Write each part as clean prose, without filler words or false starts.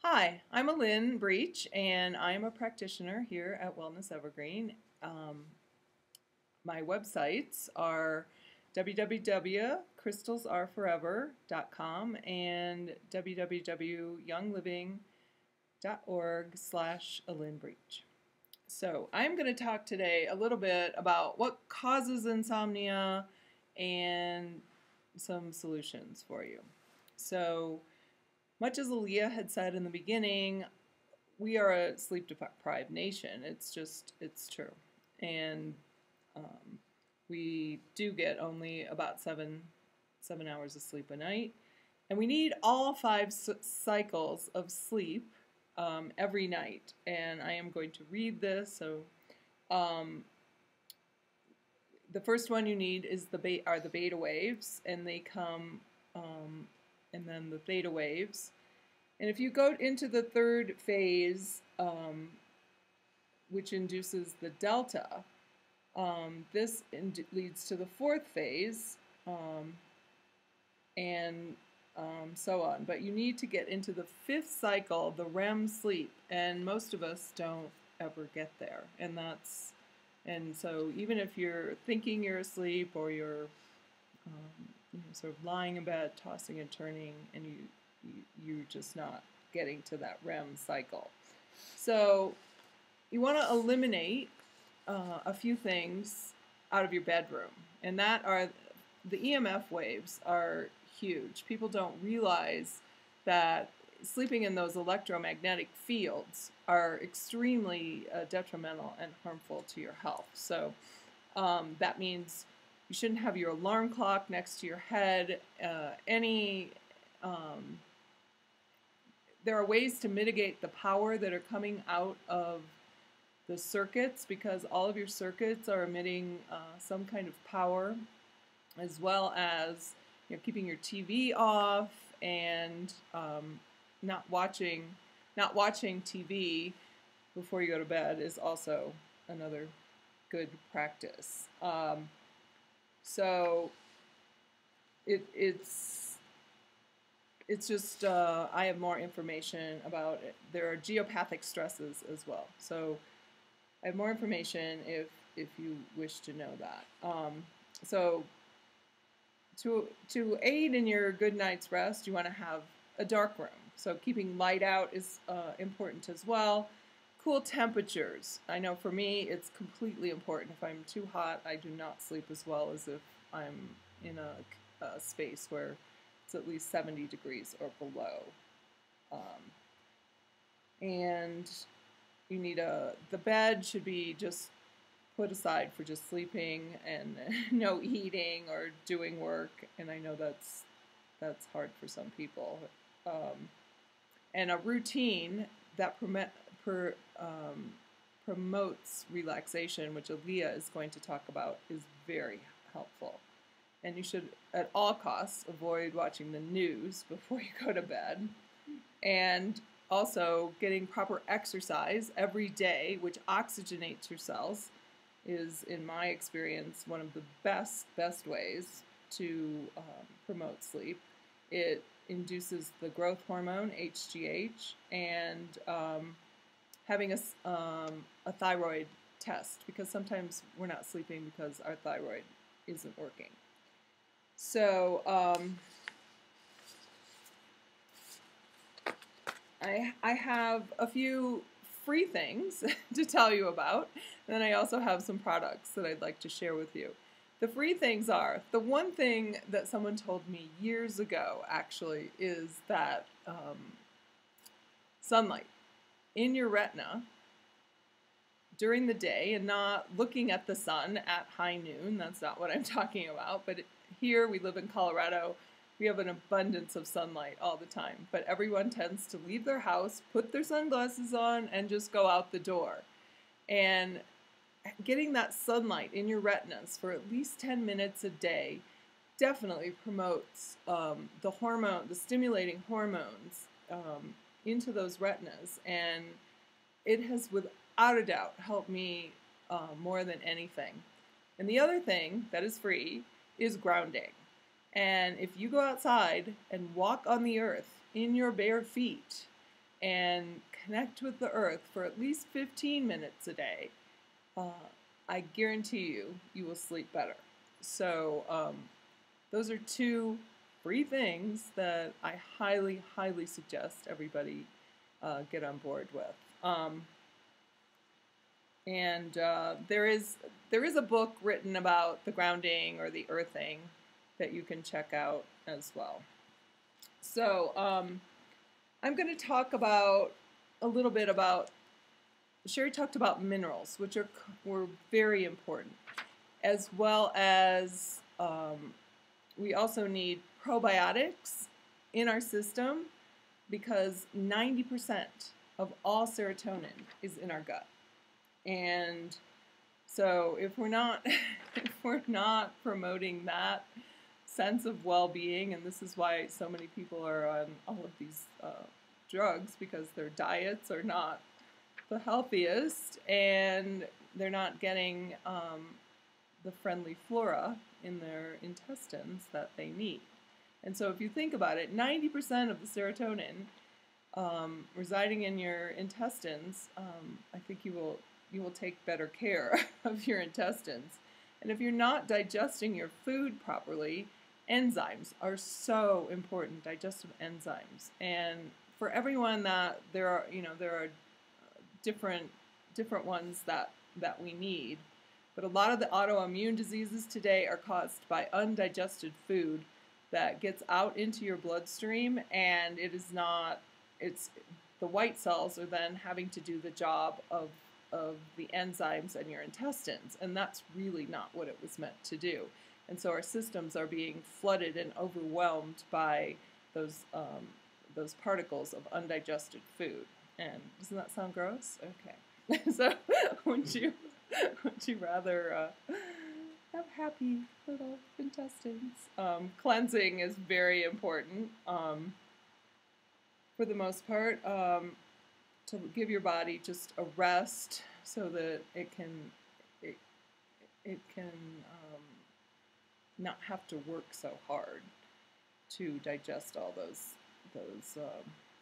Hi, I'm Lynn Breach, and I'm a practitioner here at Wellness Evergreen. My websites are www.crystalsareforever.com and www.youngliving.org/AlynnBreach. So I'm going to talk today a little bit about what causes insomnia and some solutions for you. So much as Aaliyah had said in the beginning, we are a sleep-deprived nation. It's true. And we do get only about seven hours of sleep a night. And we need all 5 cycles of sleep every night. And I am going to read this. So the first one you need is the beta waves, and they come, and then the theta waves. And if you go into the third phase, which induces the delta, this leads to the fourth phase, and so on. But you need to get into the 5th cycle, the REM sleep, and most of us don't ever get there. And so even if you're thinking you're asleep, or you're sort of lying in bed, tossing and turning, and you're just not getting to that REM cycle. So you want to eliminate a few things out of your bedroom, and that are the EMF waves are huge. People don't realize that sleeping in those electromagnetic fields are extremely detrimental and harmful to your health. So that means you shouldn't have your alarm clock next to your head. There are ways to mitigate the power that are coming out of the circuits, because all of your circuits are emitting some kind of power, as well as keeping your TV off and not watching TV before you go to bed is also another good practice. So it's just I have more information about it. There are geopathic stresses as well. So I have more information if you wish to know that. So to aid in your good night's rest, you want to have a dark room. So keeping light out is important as well. Cool temperatures. I know for me it's completely important. If I'm too hot, I do not sleep as well as if I'm in a space where it's at least 70 degrees or below. And you need the bed should be just put aside for just sleeping and no eating or doing work. And I know that's hard for some people. And a routine that promotes relaxation, which Aaliyah is going to talk about, is very helpful. And you should, at all costs, avoid watching the news before you go to bed. And also, getting proper exercise every day, which oxygenates your cells, is, in my experience, one of the best ways to promote sleep. It induces the growth hormone, HGH, and having a thyroid test, because sometimes we're not sleeping because our thyroid isn't working. So I have a few free things to tell you about, and then I also have some products that I'd like to share with you. The free things are, the one thing that someone told me years ago, actually, is that sunlight in your retina during the day, and not looking at the sun at high noon, that's not what I'm talking about, but here we live in Colorado, we have an abundance of sunlight all the time, but everyone tends to leave their house, put their sunglasses on, and just go out the door. And getting that sunlight in your retinas for at least 10 minutes a day definitely promotes the stimulating hormones into those retinas, and it has, without a doubt, helped me more than anything. And the other thing that is free is grounding. And if you go outside and walk on the earth in your bare feet and connect with the earth for at least 15 minutes a day, I guarantee you will sleep better. So those are two free things that I highly, highly suggest everybody get on board with. There is a book written about the grounding or the earthing that you can check out as well. So I'm going to talk about a little bit about, Sherry talked about minerals, which were very important, as well as we also need probiotics in our system because 90% of all serotonin is in our gut. And so if we're not promoting that sense of well-being, and this is why so many people are on all of these drugs, because their diets are not the healthiest and they're not getting the friendly flora in their intestines that they need. And so if you think about it, 90% of the serotonin residing in your intestines, I think you will take better care of your intestines. And if you're not digesting your food properly, enzymes are so important, digestive enzymes. And for everyone that there are different ones that we need. But a lot of the autoimmune diseases today are caused by undigested food that gets out into your bloodstream, and it's the white cells are then having to do the job of the enzymes in your intestines, and that's really not what it was meant to do. And so our systems are being flooded and overwhelmed by those particles of undigested food. And doesn't that sound gross? Okay. So would you rather have happy little intestines? Cleansing is very important for the most part, to give your body just a rest so that it can not have to work so hard to digest all those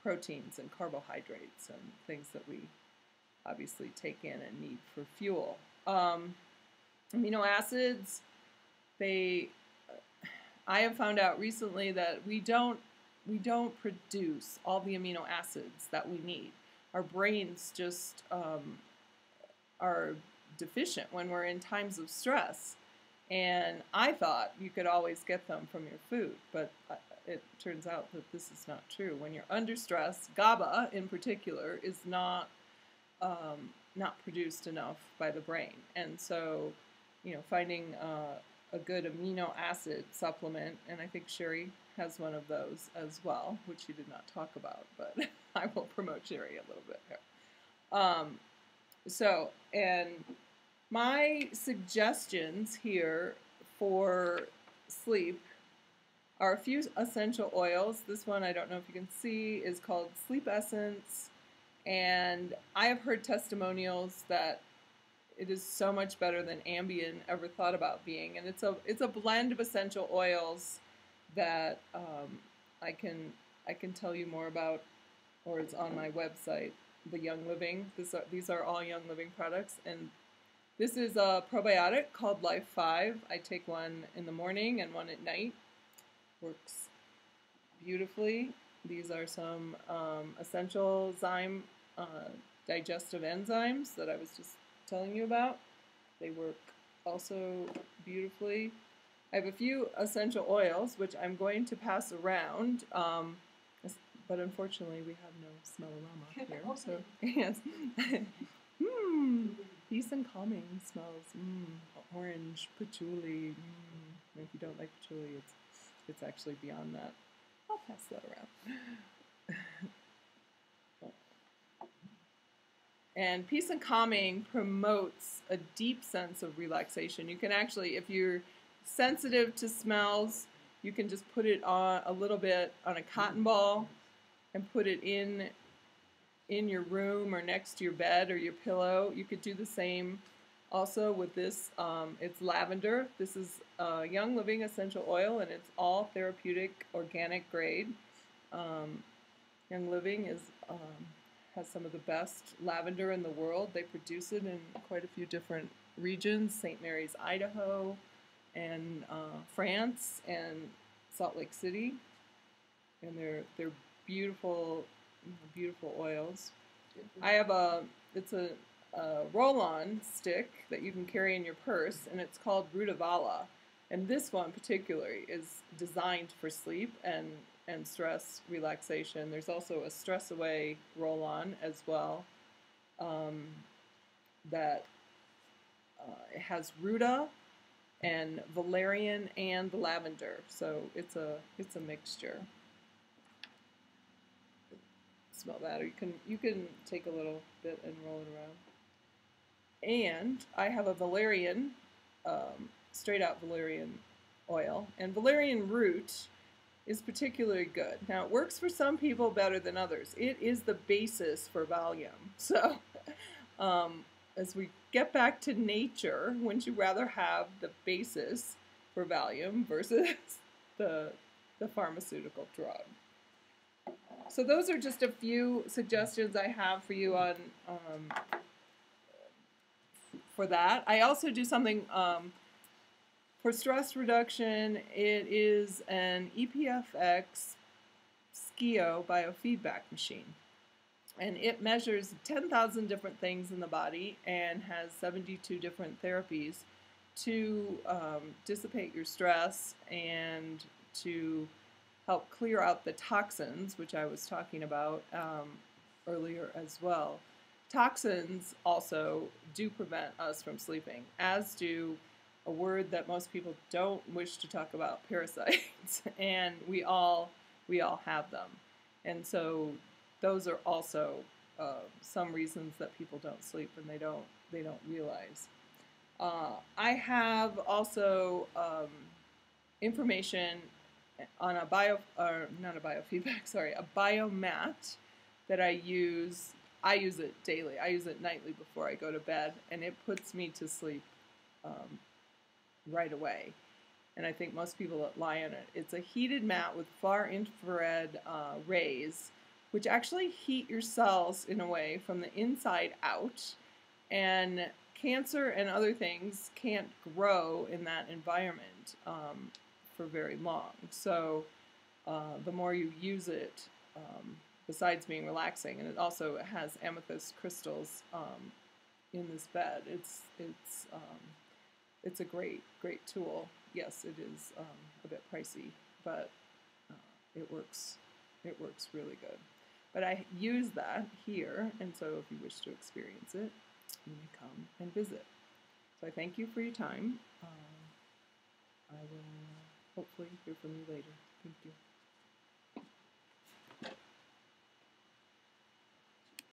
proteins and carbohydrates and things that we obviously take in and need for fuel. Amino acids, I have found out recently that we don't produce all the amino acids that we need. Our brains just are deficient when we're in times of stress. And I thought you could always get them from your food, but it turns out that this is not true. When you're under stress, GABA in particular is not produced enough by the brain. And so, finding a good amino acid supplement, and I think Sherry has one of those as well, which she did not talk about, but I will promote Sherry a little bit here. And my suggestions here for sleep are a few essential oils. This one, I don't know if you can see, is called Sleep Essence, and I have heard testimonials that it is so much better than Ambien ever thought about being, and it's a blend of essential oils that I can tell you more about, or it's on my website, the Young Living. These are all Young Living products, and this is a probiotic called Life 5. I take one in the morning and one at night. Works beautifully. These are some essential zyme digestive enzymes that I was just telling you about. They work also beautifully. I have a few essential oils which I'm going to pass around, but unfortunately we have no smell-aroma here. So yes, peace and calming smells. Orange, patchouli. If you don't like patchouli, it's actually beyond that. I'll pass that around. And peace and calming promotes a deep sense of relaxation. You can actually, if you're sensitive to smells, you can just put it on a little bit on a cotton ball and put it in your room or next to your bed or your pillow. You could do the same also with this. It's lavender. This is Young Living essential oil, and it's all therapeutic organic grade. Young Living has some of the best lavender in the world. They produce it in quite a few different regions: St. Mary's, Idaho, and France, and Salt Lake City. And they're beautiful, beautiful oils. I have it's a roll-on stick that you can carry in your purse, and it's called Rutavala. And this one particularly is designed for sleep and stress relaxation. There's also a stress away roll-on as well that it has ruta and valerian and the lavender. So it's a mixture. Smell that, or you can take a little bit and roll it around. And I have a valerian, straight out valerian oil, and valerian root is particularly good. Now, it works for some people better than others. It is the basis for Valium. So as we get back to nature, wouldn't you rather have the basis for Valium versus the pharmaceutical drug? So those are just a few suggestions I have for you on for that. I also do something for stress reduction. It is an EPFX SCIO biofeedback machine. And it measures 10,000 different things in the body and has 72 different therapies to dissipate your stress and to help clear out the toxins, which I was talking about earlier as well. Toxins also do prevent us from sleeping, as do a word that most people don't wish to talk about, parasites, and we all have them. And so those are also some reasons that people don't sleep, and they don't realize. I have also information on a biomat that I use. I use it daily. I use it nightly before I go to bed, and it puts me to sleep right away. And I think most people that lie on it. It's a heated mat with far infrared rays, which actually heat your cells in a way from the inside out, and cancer and other things can't grow in that environment for very long. So the more you use it, besides being relaxing, and it also has amethyst crystals in this bed. It's a great tool. Yes, it is a bit pricey, but it works really good. But I use that here, and so if you wish to experience it, you may come and visit. So I thank you for your time. I will hopefully hear from you later. Thank you.